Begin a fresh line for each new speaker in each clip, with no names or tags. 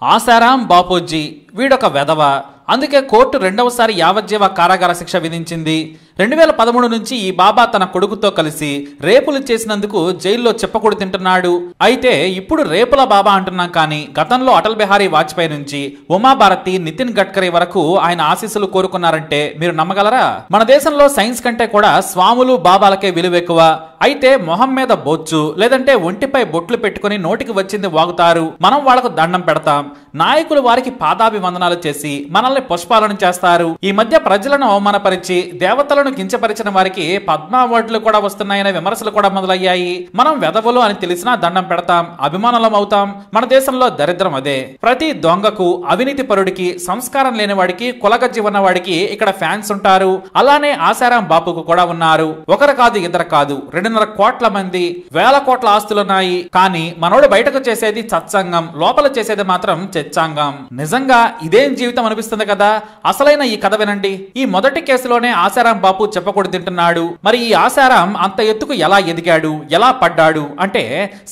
ఆసారాం బాపూజీ వీడొక వెధవ. అందుకే కోర్టు రెండవసారి యావజ్జీవ కారాగార శిక్ష విధించింది. 2013 నుంచి ఈ బాబా తన కొడుకుతో కలిసి రేపులు చేసినందుకు జైల్లో చెప్పకూడదు తింటున్నాడు. అయితే ఇప్పుడు రేపుల బాబా అంటున్నాం కానీ గతంలో అటల్ బిహారీ వాజ్పేయి నుంచి ఉమాభారతి, నితిన్ గడ్కరీ వరకు ఆయన ఆశీస్సులు కోరుకున్నారంటే మీరు నమ్మగలరా? మన దేశంలో సైన్స్ కంటే కూడా స్వాములు బాబాలకే విలువ ఎక్కువ. అయితే మొహం మీద బొచ్చు లేదంటే ఒంటిపై బొట్లు పెట్టుకుని నోటికి వచ్చింది వాగుతారు. మనం వాళ్లకు దండం పెడతాం. నాయకులు వారికి పాదాభివందనాలు చేసి మనల్ని పుష్పాలన చేస్తారు. ఈ మధ్య ప్రజలను అవమానపరిచి దేవతలను కించపరిచిన వారికి పద్మ అవార్డులు కూడా వస్తున్నాయనే విమర్శలు కూడా మొదలయ్యాయి. మనం వెధవలు అని తెలిసినా దండం పెడతాం, అభిమానులం అవుతాం. మన దేశంలో దరిద్రం అదే. ప్రతి దొంగకు, అవినీతి పరుడికి, సంస్కారం లేని వాడికి, కులగజ్జి ఉన్న వాడికి ఇక్కడ ఫ్యాన్స్ ఉంటారు. అలానే ఆసారాం బాపుకు కూడా ఉన్నారు. ఒకరు కాదు, ఇద్దరు కాదు, 2.5 కోట్ల మంది, వేల కోట్ల ఆస్తులున్నాయి. కానీ మనోడు బయటకు చేసేది సత్సంగం, లోపల చేసేది మాత్రం చెచ్చాంగం. నిజంగా ఇదేం జీవితం అనిపిస్తుంది కదా. అసలైన ఈ కథ వినండి. ఈ మొదటి కేసులోనే ఆసారాం బాపు చెప్పకూడదు తింటున్నాడు. మరి ఈ ఆసారాం అంత ఎత్తుకు ఎలా ఎదిగాడు, ఎలా పడ్డాడు అంటే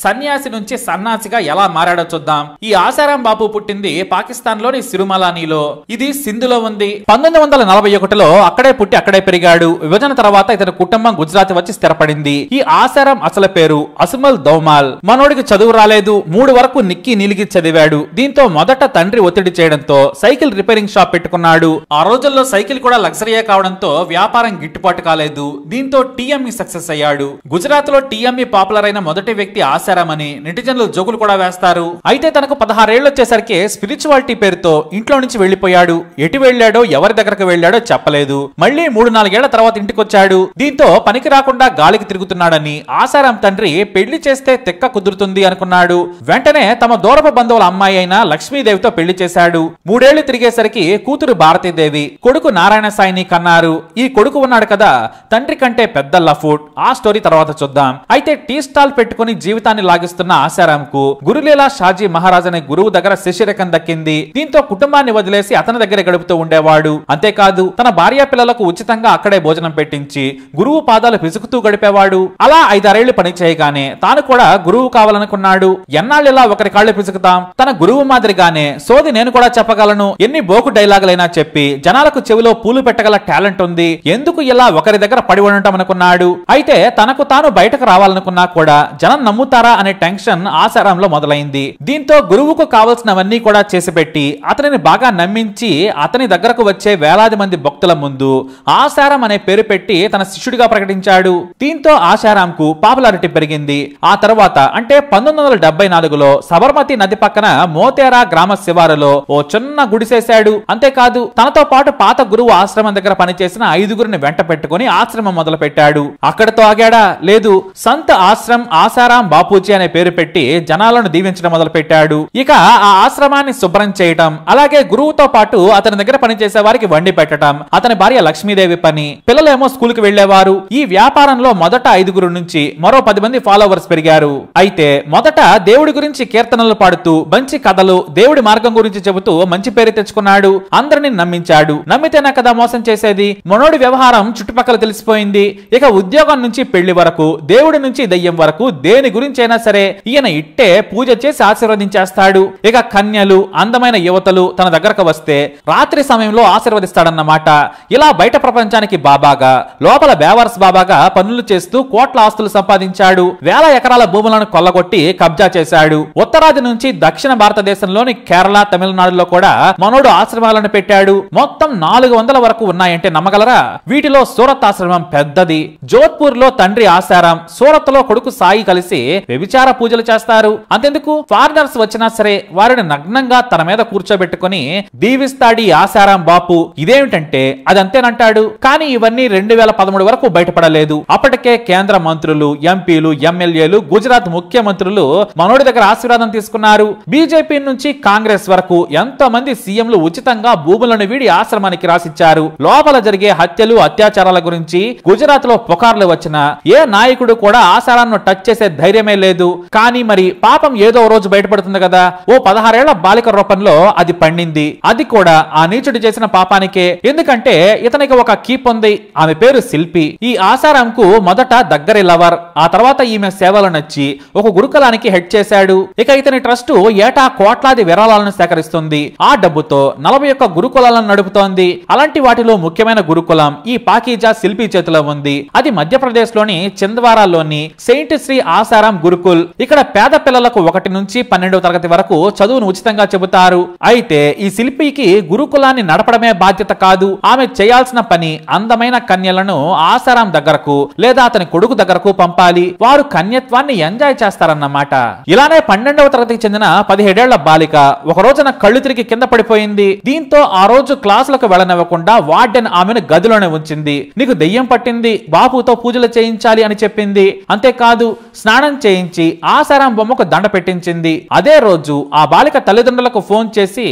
సన్యాసి నుంచి సన్నాసిగా ఎలా మారాడో చూద్దాం. ఈ ఆసారాం బాపు పుట్టింది పాకిస్తాన్ లోని సిరుమలానీలో. ఇది సింధులో ఉంది. 1941లో అక్కడే పుట్టి అక్కడే పెరిగాడు. విభజన తర్వాత ఇతని కుటుంబం గుజరాత్ వచ్చి స్థిరపడింది. ఈ ఆసారాం అసలు పేరు అస్మల్ దౌమాల్. మనోడికి చదువు రాలేదు. 3 వరకు నిక్కి నీలిగి చదివాడు. దీంతో మొదట తండ్రి ఒత్తిడి చేయడంతో సైకిల్ రిపేరింగ్ షాప్ పెట్టుకున్నాడు. ఆ రోజుల్లో సైకిల్ కూడా లగ్జరీయే కావడంతో వ్యాపారం గిట్టుబాటు కాలేదు. దీంతో టీఎంఈ సక్సెస్ అయ్యాడు. గుజరాత్ లో టీఎంఈ పాపులర్ అయిన మొదటి వ్యక్తి ఆసారాం అని నెటిజన్లు జోకులు కూడా వేస్తారు. అయితే తనకు 16 ఏళ్ళు వచ్చేసరికి స్పిరిచువాలిటీ పేరుతో ఇంట్లో నుంచి వెళ్లిపోయాడు. ఎటు వెళ్లాడో, ఎవరి దగ్గరకు వెళ్లాడో చెప్పలేదు. మళ్ళీ 3-4 ఏళ్ల తర్వాత ఇంటికొచ్చాడు. దీంతో పనికి రాకుండా గాలికి తిరుగుతున్నాడని ఆసారాం తండ్రి పెళ్లి చేస్తే తెక్క కుదురుతుంది అనుకున్నాడు. వెంటనే తమ దూరపు బంధువుల అమ్మాయి అయిన లక్ష్మీదేవితో పెళ్లి చేశాడు. 3 ఏళ్లు తిరిగేసరికి కూతురు భారతీదేవి, కొడుకు నారాయణ సాయిని కన్నారు. ఈ కొడుకు ఉన్నాడు కదా, తండ్రి కంటే పెద్ద లఫూట్. ఆ స్టోరీ తర్వాత చూద్దాం. అయితే టీ స్టాల్ పెట్టుకుని జీవితాన్ని లాగిస్తున్న ఆసారాంకు గురులీలా షాజీ మహారాజ్ అనే గురువు దగ్గర శిష్యరకం దక్కింది. దీంతో కుటుంబాన్ని వదిలేసి అతని దగ్గర గడుపుతూ ఉండేవాడు. అంతేకాదు తన భార్య పిల్లలకు ఉచితంగా అక్కడే భోజనం పెట్టించి గురువు పాదాలు పిసుకుతూ గడిపేవాడు. అలా 5-6 ఏళ్లు పని చేయగానే తాను కూడా గురువు కావాలనుకున్నాడు. ఎన్నాళ్ళిలా ఒకరి కాళ్ళు పిసుకుతాం, తన గురువు మాదిరిగానే సోది నేను కూడా చెప్పగలను, ఎన్ని బోకు డైలాగులైనా చెప్పి జనాలకు చెవిలో పూలు పెట్టగల టాలెంట్ ఉంది, ఎందుకు ఇలా ఒకరి దగ్గర పడి ఉండటం అనుకున్నాడు. అయితే తనకు తాను బయటకు రావాలనుకున్నా కూడా జనం నమ్ముతారా అనే టెన్షన్ ఆసారాంలో మొదలైంది. దీంతో గురువుకు కావలసినవన్నీ కూడా చేసి పెట్టి అతనిని బాగా నమ్మించి అతని దగ్గరకు వచ్చే వేలాది మంది భక్తుల ముందు ఆసారాం అనే పేరు పెట్టి తన శిష్యుడిగా ప్రకటించాడు. దీంతో ఆసారాంకు పాపులారిటీ పెరిగింది. ఆ తర్వాత అంటే 1974లో సబర్మతి నది పక్కన మోతేరా గ్రామ శివారులో ఓ చిన్న గుడిసేశాడు. అంతేకాదు తనతో పాటు పాత గురువు ఆశ్రమం దగ్గర పనిచేసిన 5గురిని వెంట పెట్టుకుని ఆశ్రమం మొదలు పెట్టాడు. అక్కడతో ఆగాడా? లేదు. సంత్ ఆశ్రమ్ ఆసారాం బాపూజీ అనే పేరు పెట్టి జనాలను దీవించడం మొదలు పెట్టాడు. ఇక ఆ ఆశ్రమాన్ని శుభ్రం చేయటం, అలాగే గురువుతో పాటు అతని దగ్గర పనిచేసే వారికి వండి పెట్టడం అతని భార్య లక్ష్మీదేవి పని. పిల్లలేమో స్కూల్ కి వెళ్లేవారు. ఈ వ్యాపారంలో మొదట 5గురు నుంచి మరో 10 మంది ఫాలోవర్స్ పెరిగారు. అయితే మొదట దేవుడి గురించి కీర్తనలు పాడుతూ మంచి కథలు, దేవుడి మార్గం గురించి చెబుతూ మంచి పేరు తెచ్చుకున్నాడు. అందరిని నమ్మించాడు. నమ్మితేనా కదా మోసం చేసేది. మనోడి వ్యవహారం చుట్టుపక్కల తెలిసిపోయింది. ఇక ఉద్యోగం నుంచి పెళ్లి వరకు, దేవుడి నుంచి దయ్యం వరకు దేని గురించైనా సరే ఈయన ఇట్టే పూజ చేసి ఆశీర్వదించేస్తాడు. ఇక కన్యలు, అందమైన యువతలు తన దగ్గరకు వస్తే రాత్రి సమయంలో ఆశీర్వదిస్తాడన్నమాట. ఇలా బయట ప్రపంచానికి బాబాగా, లోపల బేవర్స్ బాబాగా పనులు చేస్తూ కోట్ల ఆస్తులు సంపాదించాడు. వేల ఎకరాల భూములను కొల్లగొట్టి కబ్జా చేశాడు. ఉత్తరాది నుంచి దక్షిణ భారతదేశంలోని కేరళ, తమిళనాడులో కూడా మనోడు ఆశ్రమాలను పెట్టాడు. మొత్తం 400 వరకు ఉన్నాయంటే నమ్మగలరా? వీటిలో సూరత్ ఆశ్రమం పెద్దది. జోధ్పూర్ లో తండ్రి ఆసారాం, సూరత్ లో కొడుకు సాయి కలిసి వ్యభిచార పూజలు చేస్తారు. అంతెందుకు, ఫారినర్స్ వచ్చినా సరే వారిని నగ్నంగా తన మీద కూర్చోబెట్టుకుని దీవిస్తాడు ఆసారాం బాపు. ఇదేమిటంటే అదంతేనంటాడు. కానీ ఇవన్నీ 2013 వరకు బయటపడలేదు. అప్పటికే కేంద్ర మంత్రులు, ఎంపీలు, ఎమ్మెల్యేలు, గుజరాత్ ముఖ్యమంత్రులు మనోడి దగ్గర ఆశీర్వాదం తీసుకున్నారు. బీజేపీ నుంచి కాంగ్రెస్ వరకు ఎంతో మంది సీఎంలు ఉచితంగా భూములను వీడి ఆశ్రమానికి రాసిచ్చారు. లోపల జరిగే హత్యలు, అత్యాచారాల గురించి గుజరాత్ లో పుకార్లు వచ్చిన ఏ నాయకుడు కూడా ఆసారాంను టచ్ చేసే ధైర్యమే లేదు. కానీ మరి పాపం ఏదో రోజు బయటపడుతుంది కదా. ఓ 16 ఏళ్ల బాలిక రూపంలో అది పండింది. అది కూడా ఆ నీచుడు చేసిన పాపానికే. ఎందుకంటే ఇతనికి ఒక కీప్ ఉంది. ఆమె పేరు శిల్పి. ఈ ఆసారాంకు మొదట దగ్గరి లవర్. ఆ తర్వాత ఈమె సేవలు నచ్చి ఒక గురుకులానికి హెడ్ చేశాడు. ఇక ఇతని ట్రస్ట్ ఏటా కోట్లాది విరాళాలను సేకరిస్తుంది. ఆ డబ్బుతో 41 గురుకులాలను నడుపుతోంది. అలాంటి వాటిలో ముఖ్యమైన గురుకులం ఈ పాకీజా శిల్పి చేతిలో ఉంది. అది మధ్యప్రదేశ్ లోని చింద్వారాలోని సెయింట్ శ్రీ ఆసారాం గురుకుల్. ఇక్కడ పేద పిల్లలకు 1 నుంచి 12వ తరగతి వరకు చదువును ఉచితంగా చెబుతారు. అయితే ఈ శిల్పికి గురుకులాన్ని నడపడమే బాధ్యత కాదు. ఆమె చేయాల్సిన పని అందమైన కన్యలను ఆసారాం దగ్గరకు లేదా అతని కొడుకు దగ్గరకు పంపాలి. వారు కన్యత్వాన్ని ఎంజాయ్ చేస్తారన్నమాట. ఇలానే 12వ తరగతికి చెందిన 17 ఏళ్ల బాలిక ఒక రోజున కళ్ళు తిరిగి కింద పడిపోయింది. దీంతో ఆ రోజు క్లాసులకు వెళ్ళనివ్వకుండా వార్డెన్ ఆమెను గదిలోనే ఉంచింది. నీకు దెయ్యం పట్టింది, బాపుతో పూజలు చేయించాలి అని చెప్పింది. అంతేకాదు స్నానం చేయించి ఆసారాం బొమ్మకు దండ పెట్టించింది. అదే రోజు ఆ బాలిక తల్లిదండ్రులకు ఫోన్ చేసి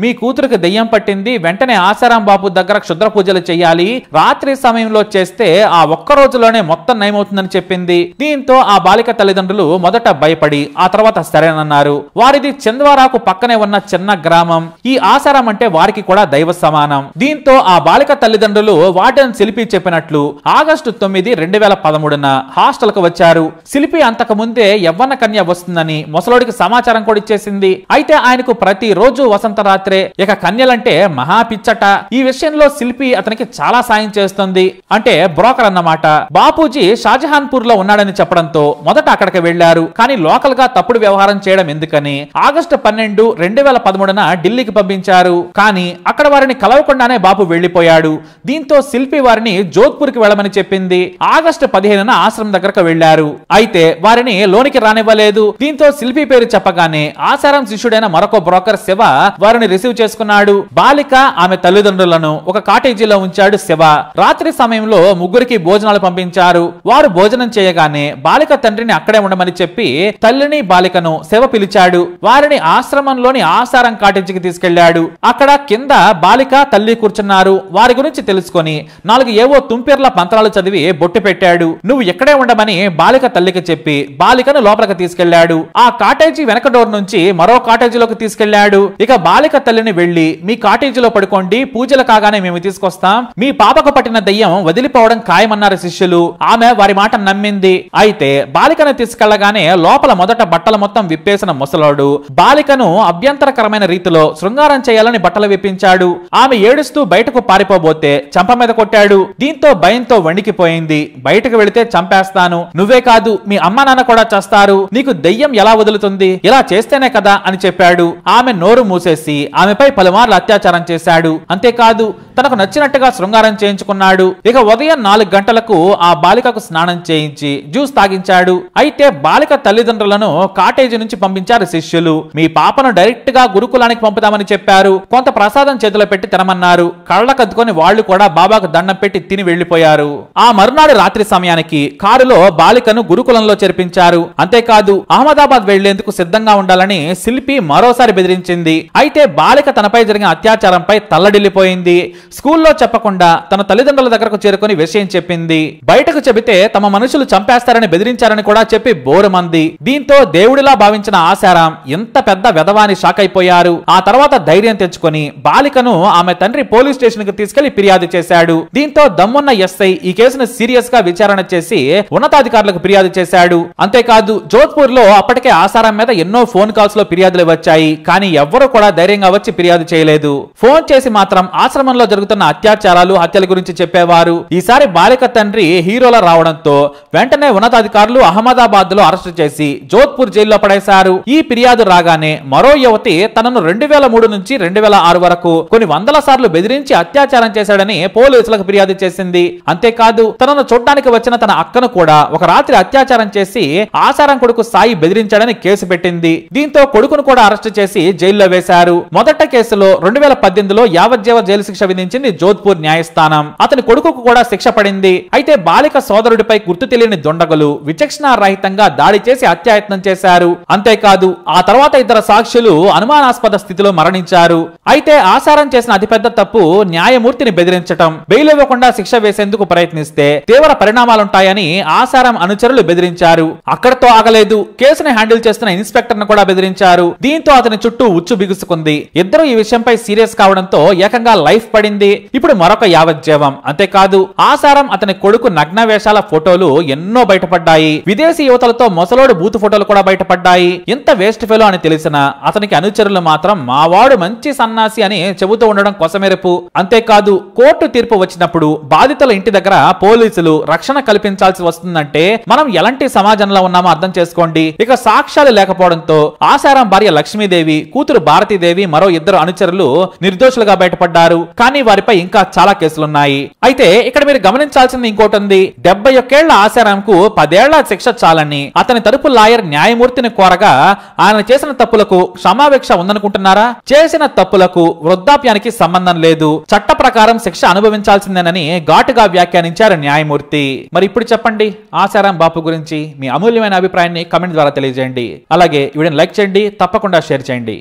మీ కూతురికి దెయ్యం పట్టింది, వెంటనే ఆసారాం బాపు దగ్గర క్షుద్ర పూజలు చేయాలి, రాత్రి సమయంలో చేస్తే ఆ ఒక్క రోజులోనే మొత్తం నయమవుతుందని చెప్పింది. దీంతో ఆ బాలిక తల్లిదండ్రులు మొదట భయపడి ఆ తర్వాత సరేనన్నారు. వారిది చింద్వారాకు పక్కనే ఉన్న చిన్న గ్రామం. ఈ ఆసారాం అంటే వారికి కూడా దైవ సమానం. దీంతో ఆ బాలిక తల్లిదండ్రులు వార్డెన్ శిల్పి చెప్పినట్లు ఆగస్టు 9, 2013న హాస్టల్ కు వచ్చారు. శిల్పి అంతకు ముందే యవ్వన కన్య వస్తుందని ముసలోడికి సమాచారం కూడా ఇచ్చేసింది. అయితే ఆయనకు ప్రతి రోజు వసంత రాత్రే. ఇక కన్యలంటే మహా పిచ్చట. ఈ విషయంలో శిల్పి అతనికి చాలా సాయం చేస్తుంది. అంటే బ్రోకర్ అన్నమాట. బాపూజీ షాజహాన్పూర్ లో ఉన్నాడని చెప్పడంతో మొదట అక్కడికి వెళ్లారు. కానీ లోకల్ గా తప్పుడు వ్యవహారం చేయడం ఎందుకని ఆగస్టు 12, 2013న ఢిల్లీకి పంపించారు. కానీ అక్కడ వారిని కలవకుండానే బాపు వెళ్లిపోయాడు. దీంతో శిల్పి వారిని జోధ్పూర్ కి వెళ్ళమని చెప్పింది. ఆగస్టు 15న ఆశ్రమం దగ్గరకు వెళ్లారు. అయితే వారిని లోనికి రానివ్వలేదు. దీంతో శిల్పి పేరు చెప్పగానే ఆసారాం శిష్యుడైన మరొక బ్రోకర్ శివ వారిని రిసీవ్ చేసుకున్నాడు. బాలిక ఆమె తల్లిదండ్రులను ఒక కాటేజీలో ఉంచాడు శివ. రాత్రి సమయంలో ముగ్గురికి భోజనాలు పంపించారు. వారు భోజనం చేయగానే బాలిక తండ్రిని అక్కడే ఉండమని చెప్పి తల్లిని బాలికను శివ పిలిచాడు. వారిని ఆశ్రమంలోని ఆసారం కాటేజీకి తీసుకెళ్లాడు. అక్కడ కింద బాలిక తల్లి కూర్చున్నారు. వారి గురించి తెలుసుకొని 4 ఏవో తుంపిర్ల మంత్రాలు చదివి బొట్టు పెట్టాడు. నువ్వు ఎక్కడే ఉండమని బాలిక తల్లికి చెప్పి బాలికను లోపలికి తీసుకెళ్లాడు. ఆ కాటేజీ వెనక డోర్ నుంచి మరో కాటేజీలోకి తీసుకెళ్లాడు. ఇక బాలిక తల్లిని వెళ్లి మీ కాటేజీలో పడుకోండి, పూజలు కాగానే మేము తీసుకొస్తాం, మీ పాపకు పట్టిన దయ్యం వదిలిపోవడం ఖాయమన్నారు శిష్యులు. ఆమె వారి మాట నమ్మింది. అయితే బాలికను తీసుకెళ్లగానే లోపల మొదట బట్టలు మొత్తం విప్పేసిన ముసలోడు బాలికను అభ్యంతరకరమైన రీతిలో శృంగారం చేయాలని బట్టలు విప్పించాడు. ఆమె ఏడుస్తూ బయటకు పారిపోబోతే చంప మీద కొట్టాడు. దీంతో భయంతో వణికిపోయింది. బయటకు వెళితే చంపేస్తాను, నువ్వే కాదు మీ అమ్మా నాన్న కూడా చేస్తారు, నీకు దెయ్యం ఎలా వదులుతుంది, ఇలా చేస్తేనే కదా అని చెప్పాడు. ఆమె నోరు మూసేసి ఆమెపై పలుమార్లు అత్యాచారం చేశాడు. అంతేకాదు తనకు నచ్చినట్టుగా శృంగారం చేయించుకున్నాడు. ఇక ఉదయం 4 గంటలకు ఆ బాలికకు స్నానం చేయించి జ్యూస్ తాగించాడు. అయితే బాలిక తల్లిదండ్రులను కాటేజీ నుంచి పంపించారు శిష్యులు. మీ పాపను డైరెక్ట్ గా గురుకులానికి పంపుతామని చెప్పారు. కొంత ప్రసాదం చేతిలో పెట్టి తినమన్నారు. కళ్ళకద్దుకొని వాళ్లు కూడా బాబాకు దండం పెట్టి తిని వెళ్లిపోయారు. ఆ మరునాడు రాత్రి సమయానికి కారులో బాలికను గురుకులంలో చేర్పించారు. అంతేకాదు అహ్మదాబాద్ వెళ్లేందుకు సిద్ధంగా ఉండాలని శిల్పి మరోసారి బెదిరించింది. అయితే బాలిక తనపై జరిగిన అత్యాచారంపై తల్లడిల్లిపోయింది. స్కూల్లో చెప్పకుండా తన తల్లిదండ్రుల దగ్గరకు చేరుకుని విషయం చెప్పింది. బయటకు చెబితే తమ మనుషులు చంపేస్తారని బెదిరించారని కూడా చెప్పి బోరుమంది. దీంతో దేవుడిలా భావించిన ఆసారాం ఎంత పెద్ద వెధవాని షాక్ అయిపోయారు. ఆ తర్వాత ధైర్యం తెచ్చుకొని బాలికను ఆమె తండ్రి పోలీస్ స్టేషన్ కి తీసుకెళ్లి ఫిర్యాదు చేశాడు. దీంతో దమ్మున్న ఎస్ఐ ఈ కేసును సీరియస్ గా విచారణ చేసి ఉన్నతాధికారులకు ఫిర్యాదు చేశాడు. అంతేకాదు జోధ్పూర్ లో అప్పటికే ఆసారాం మీద ఎన్నో ఫోన్ కాల్స్ లో ఫిర్యాదులు వచ్చాయి. కానీ ఎవ్వరూ కూడా ధైర్యంగా వచ్చి ఫిర్యాదు చేయలేదు. ఫోన్ చేసి మాత్రం ఆశ్రమంలో జరుగుతున్న అత్యాచారాలు, హత్యల గురించి చెప్పేవారు. ఈసారి బాలిక తండ్రి హీరోలా రావడంతో వెంటనే ఉన్నతాధికారులు అహ్మదాబాద్ లో అరెస్టు చేసి జోధ్పూర్ జైల్లో పడేశారు. ఈ ఫిర్యాదు రాగానే మరో యువతి తనను 2003 నుంచి 2006 వరకు కొన్ని వందల సార్లు బెదిరించి అత్యాచారం చేశాడని పోలీసులకు ఫిర్యాదు చేసింది. అంతేకాదు తనను చూడ్డానికి వచ్చిన తన అక్కను కూడా ఒక రాత్రి అత్యాచారం చేసి ఆసారం కొడుకు సాయి బెదిరించాడని కేసు పెట్టింది. దీంతో కొడుకును కూడా అరెస్టు చేసి జైల్లో వేశారు. మొదట కేసులో 2018లో యావజ్జీవ జైలు శిక్ష విధించారు. విధించింది జోధ్పూర్ న్యాయస్థానం. అతని కొడుకుకు కూడా శిక్ష పడింది. అయితే బాలిక సోదరుడిపై గుర్తు తెలియని దుండగులు విచక్షణారహితంగా దాడి చేసి హత్యాయత్నం చేశారు. అంతేకాదు ఆ తర్వాత ఇద్దరు సాక్షులు అనుమానాస్పద స్థితిలో మరణించారు. అయితే ఆసారం చేసిన అతిపెద్ద తప్పు న్యాయమూర్తిని బెదిరించటం. బెయిల్ ఇవ్వకుండా శిక్ష వేసేందుకు ప్రయత్నిస్తే తీవ్ర పరిణామాలుంటాయని ఆసారం అనుచరులు బెదిరించారు. అక్కడతో ఆగలేదు. కేసుని హ్యాండిల్ చేస్తున్న ఇన్స్పెక్టర్ ను కూడా బెదిరించారు. దీంతో అతని చుట్టూ ఉచ్చు బిగుసుకుంది. ఇద్దరు ఈ విషయంపై సీరియస్ కావడంతో ఏకంగా లైఫ్ పడింది. ఇప్పుడు మరొక యావజ్జీవం. అంతేకాదు ఆసారం అతని కొడుకు నగ్న వేషాల ఫోటోలు ఎన్నో బయటపడ్డాయి. విదేశీ యువతలతో మొసలోడు బూతు ఫోటోలు కూడా బయటపడ్డాయి. ఇంత వేస్ట్ ఫెలో అని తెలిసిన అతనికి అనుచరులు మాత్రం మావాడు మంచి సన్నాసి అని చెబుతూ ఉండడం కొసమెరుపు. అంతేకాదు కోర్టు తీర్పు వచ్చినప్పుడు బాధితుల ఇంటి దగ్గర పోలీసులు రక్షణ కల్పించాల్సి వస్తుందంటే మనం ఎలాంటి సమాజంలో ఉన్నామో అర్థం చేసుకోండి. ఇక సాక్ష్యాలు లేకపోవడంతో ఆసారం భార్య లక్ష్మీదేవి, కూతురు భారతీదేవి, మరో ఇద్దరు అనుచరులు నిర్దోషులుగా బయటపడ్డారు. కానీ వారిపై ఇంకా చాలా కేసులున్నాయి. అయితే ఇక్కడ మీరు గమనించాల్సింది ఇంకోటి ఉంది. 71 ఏళ్ల ఆసారాంకు 10 ఏళ్ల శిక్ష చాలని అతని తరపు లాయర్ న్యాయమూర్తిని కోరగా ఆయన చేసిన తప్పులకు క్షమాభిక్ష ఉందనుకుంటున్నారా? చేసిన తప్పులకు వృద్ధాప్యానికి సంబంధం లేదు. చట్ట ప్రకారం శిక్ష అనుభవించాల్సిందేనని ఘాటుగా వ్యాఖ్యానించారు న్యాయమూర్తి. మరి ఇప్పుడు చెప్పండి ఆసారాం బాపు గురించి మీ అమూల్యమైన అభిప్రాయాన్ని కమెంట్ ద్వారా తెలియజేయండి. అలాగే వీడియోని లైక్ చేయండి, తప్పకుండా షేర్ చేయండి.